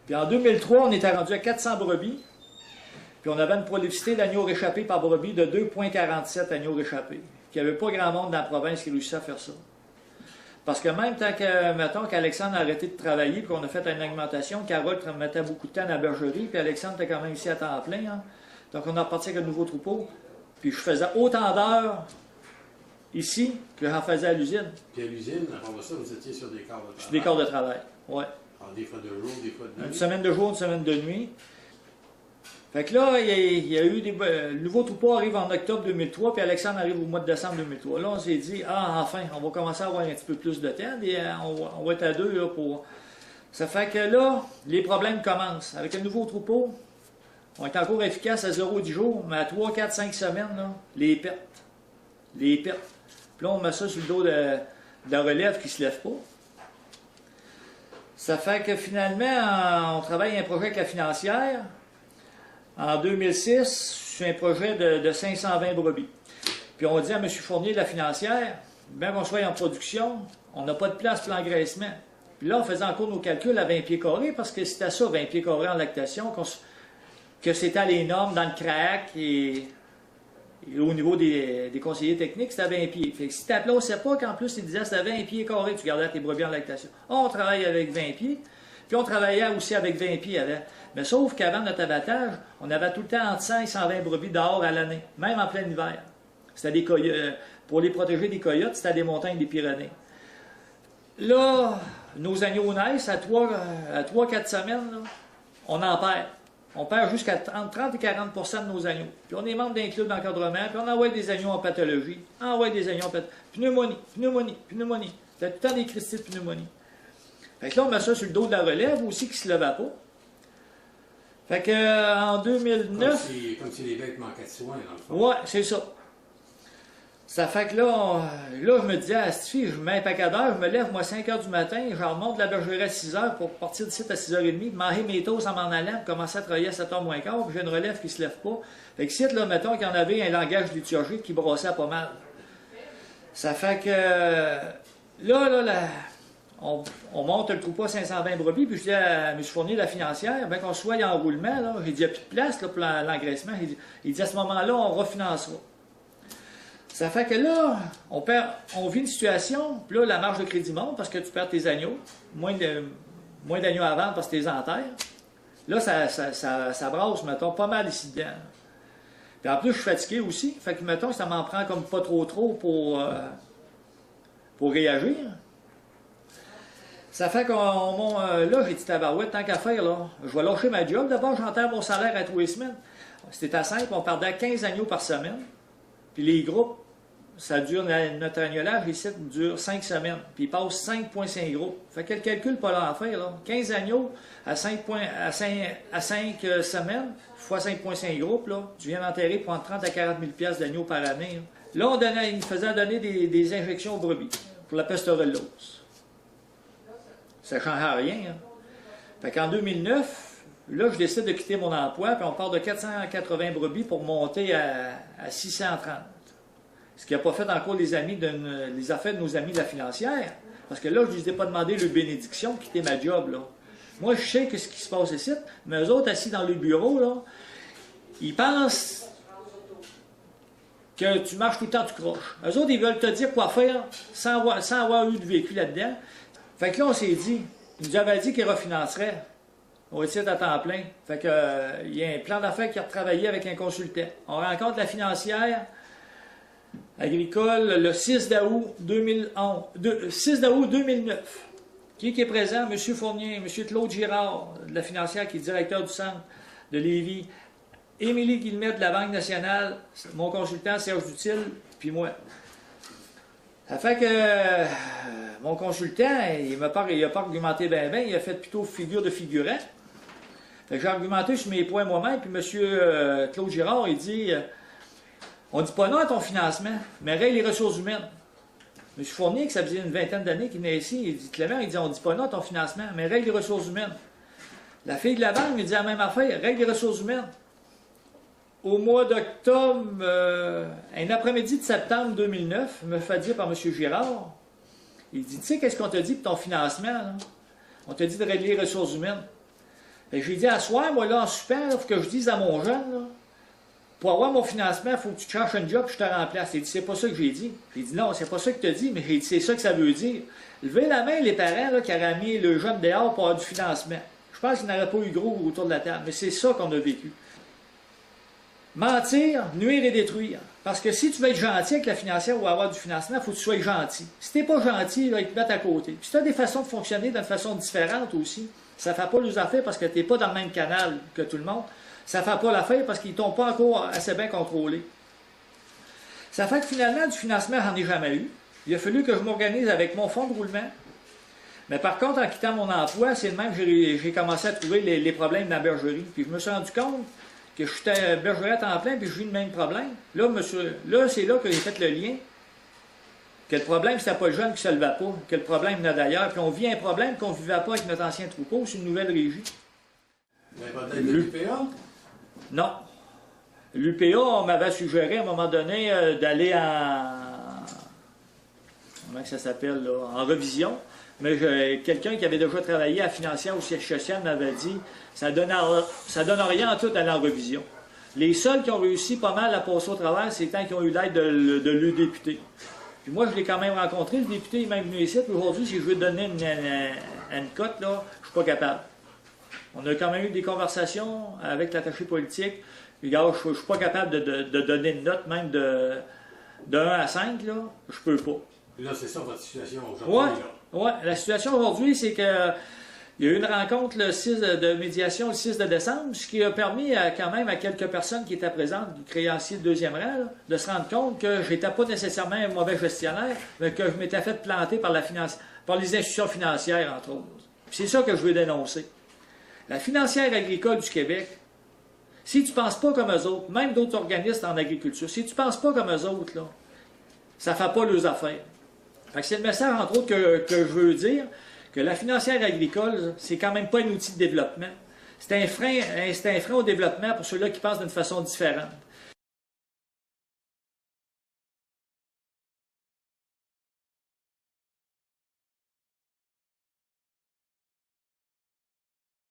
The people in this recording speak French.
Puis en 2003, on était rendu à 400 brebis. Puis on avait une prolificité d'agneaux réchappés par brebis de 2,47 agneaux réchappés. Il n'y avait pas grand monde dans la province qui réussissait à faire ça. Parce que même tant que, mettons, qu'Alexandre a arrêté de travailler, puis qu'on a fait une augmentation, Carole mettait beaucoup de temps dans la bergerie, puis Alexandre était quand même ici à temps plein. Hein. Donc on a reparti avec un nouveau troupeau. Puis je faisais autant d'heures ici que j'en faisais à l'usine. Puis à l'usine, avant ça, vous étiez sur des quarts de travail? Sur des quarts de travail, oui. Alors, des fois de jour, des fois de nuit? Une semaine de jour, une semaine de nuit. Fait que là, il y a eu des... le nouveau troupeau arrive en octobre 2003, puis Alexandre arrive au mois de décembre 2003. Là, on s'est dit, ah, enfin, on va commencer à avoir un petit peu plus de temps, et on va être à deux là, pour... Ça fait que là, les problèmes commencent. Avec le nouveau troupeau, on est encore efficace à 0-10 jours, mais à 3, 4, 5 semaines, là, les pertes. Les pertes. Puis là, on met ça sur le dos de la relève qui ne se lève pas. Ça fait que finalement, on travaille un projet avec la financière. En 2006, c'est un projet de 520 brebis. Puis on dit à M. Fournier de la financière, bien qu'on soit en production, on n'a pas de place pour l'engraissement. Puis là, on faisait encore nos calculs à 20 pieds carrés, parce que c'était ça, 20 pieds carrés en lactation, que c'était les normes dans le CRAC et au niveau des conseillers techniques, c'était à 20 pieds. Fait que si tu appelais au CEPAC, en plus, ils disaient que c'était 20 pieds carrés, tu gardais tes brebis en lactation. On travaille avec 20 pieds, puis on travaillait aussi avec 20 pieds avant. Mais sauf qu'avant notre abattage, on avait tout le temps entre 100 et 120 brebis dehors à l'année, même en plein hiver. C'était des coyotes, pour les protéger des coyotes, c'était des montagnes des Pyrénées. Là, nos agneaux naissent à 3-4 semaines, là, on en perd. On perd jusqu'à entre 30 et 40 de nos agneaux. Puis on est membre d'un club d'encadrement, puis on envoie des agneaux en pathologie. Pneumonie. C'était tout le temps des cristaux de pneumonie. Fait que là, on met ça sur le dos de la relève aussi qui ne se levait pas. Fait que en 2009... Comme si les bêtes manquaient de soins, dans le fond. Ouais, c'est ça. Ça fait que là, je me disais à cette fille, je mets un paquet d'heures, je me lève, moi, 5 h du matin, je remonte la bergerie à 6 h pour partir d'ici à 6 h 30, manger mes toasts en m'en allant, pour commencer à travailler à 7 h moins quart, puis j'ai une relève qui ne se lève pas. Fait que si, là, mettons qu'il y en avait un langage liturgique qui brossait pas mal. Ça fait que, là, on monte le troupeau à 520 brebis, puis je dis à M. Fournier, la financière, bien qu'on soit en roulement, là, j'ai dit, il n'y a plus de place là, pour l'engraissement. Il dit, à ce moment-là, on refinancera. Ça fait que là, on vit une situation, puis là, la marge de crédit monte parce que tu perds tes agneaux, moins d'agneaux à vendre parce que tu les enterres. Là, ça brasse, mettons, pas mal ici dedans. Puis en plus, je suis fatigué aussi, fait que, mettons, ça m'en prend comme pas trop pour réagir. Ça fait là, j'ai dit tabarouette, tant qu'à faire, là, je vais lâcher ma job. D'abord, j'enterre mon salaire à tous les semaines. C'était simple, on perdait 15 agneaux par semaine. Puis les groupes, ça dure, notre agnolage ici dure 5 semaines. Puis il passe 5,5 groupes. Fait que le calcul, pas là à faire, là. 15 agneaux à 5 semaines, fois 5,5 groupes, là, tu viens d'enterrer pour entre 30 à 40 000 $ d'agneaux par année. Là, il me faisait donner des injections aux brebis pour la pastorellose. Ça ne change rien. Hein. Fait qu'en 2009, là, je décide de quitter mon emploi, puis on part de 480 brebis pour monter à 630. Ce qui n'a pas fait encore les affaires de nos amis de la financière. Parce que là, je ne les ai pas demandé le bénédiction de quitter ma job. Là. Moi, je sais ce qui se passe ici, mais eux autres, assis dans le bureau, là, ils pensent que tu marches tout le temps, tu croches. Eux autres, ils veulent te dire quoi faire sans avoir eu de vécu là-dedans. Fait que là, on s'est dit, ils nous avaient dit qu'ils refinanceraient. On est à temps plein. Fait que, il y a un plan d'affaires qui a travaillé avec un consultant. On rencontre la financière agricole le 6 août 2009. Qui est présent? M. Fournier, M. Claude Girard, de la financière qui est directeur du centre de Lévis, Émilie Guillemette de la Banque nationale, mon consultant Serge Dutil, puis moi. Ça fait que mon consultant, il n'a pas argumenté bien, il a fait plutôt figure de figurant. Fait que j'ai argumenté sur mes points moi-même, puis M. Claude Girard, il dit on ne dit pas non à ton financement, mais règle les ressources humaines. M. Fournier, que ça faisait une vingtaine d'années qu'il venait ici, il dit Clément, il dit on ne dit pas non à ton financement, mais règle les ressources humaines. La fille de la banque me dit la même affaire, règle les ressources humaines. Au mois d'octobre, un après-midi de septembre 2009, me fait dire par M. Girard, il dit, tu sais, qu'est-ce qu'on t'a dit pour ton financement? Là? On t'a dit de régler les ressources humaines. Et j'ai dit, à soir, moi, là, en super, il faut que je dise à mon jeune, là, pour avoir mon financement, il faut que tu cherches un job et je te remplace. Il dit, c'est pas ça que j'ai dit. J'ai dit, non, c'est pas ça que tu as dit, mais j'ai dit, c'est ça que ça veut dire. Levez la main, les parents, là, qui auraient mis le jeune dehors pour avoir du financement. Je pense qu'il n'aurait pas eu gros autour de la table, mais c'est ça qu'on a vécu. Mentir, nuire et détruire. Parce que si tu veux être gentil avec la financière ou avoir du financement, il faut que tu sois gentil. Si tu n'es pas gentil, là, ils te mettent à côté. Puis si tu as des façons de fonctionner d'une façon différente aussi, ça ne fait pas les affaires parce que tu n'es pas dans le même canal que tout le monde. Ça ne fait pas l'affaire parce qu'ils ne t'ont pas encore assez bien contrôlé. Ça fait que finalement, du financement, j'en ai jamais eu. Il a fallu que je m'organise avec mon fonds de roulement. Mais par contre, en quittant mon emploi, c'est de même que j'ai commencé à trouver les problèmes de la bergerie. Puis je me suis rendu compte que j'étais bergerie à temps plein, puis j'ai eu le même problème. Là, c'est là que j'ai fait le lien. Que le problème, c'était pas le jeune qui ne se levait pas. Que le problème venait d'ailleurs. Puis on vit un problème qu'on ne vivait pas avec notre ancien troupeau. C'est une nouvelle régie. Vous n'avez pas d'aide de l'UPA? Non. L'UPA, on m'avait suggéré à un moment donné d'aller comment ça s'appelle, là? En revision. Mais quelqu'un qui avait déjà travaillé à financière au siège social m'avait dit ça donne rien en tout d'aller en revision. Les seuls qui ont réussi pas mal à passer au travers, c'est tant qu'ils ont eu l'aide de le député. Puis moi, je l'ai quand même rencontré, le député est même venu ici. Puis aujourd'hui, si je veux donner une cote, là, je suis pas capable. On a quand même eu des conversations avec l'attaché politique. Puis, regarde, je suis pas capable de donner une note, même de 1 à 5, là, je peux pas. Là, c'est ça votre situation aujourd'hui. Oui, la situation aujourd'hui, c'est que il y a eu une rencontre de médiation le 6 de décembre, ce qui a permis quand même à quelques personnes qui étaient présentes, du créancier de deuxième rang, là, de se rendre compte que je n'étais pas nécessairement un mauvais gestionnaire, mais que je m'étais fait planter par les institutions financières, entre autres. C'est ça que je veux dénoncer. La financière agricole du Québec, si tu ne penses pas comme eux autres, même d'autres organismes en agriculture, si tu ne penses pas comme eux autres, là, ça ne fait pas leurs affaires. Fait que c'est le message, entre autres, que je veux dire, que la financière agricole, c'est quand même pas un outil de développement. C'est un frein au développement pour ceux-là qui pensent d'une façon différente.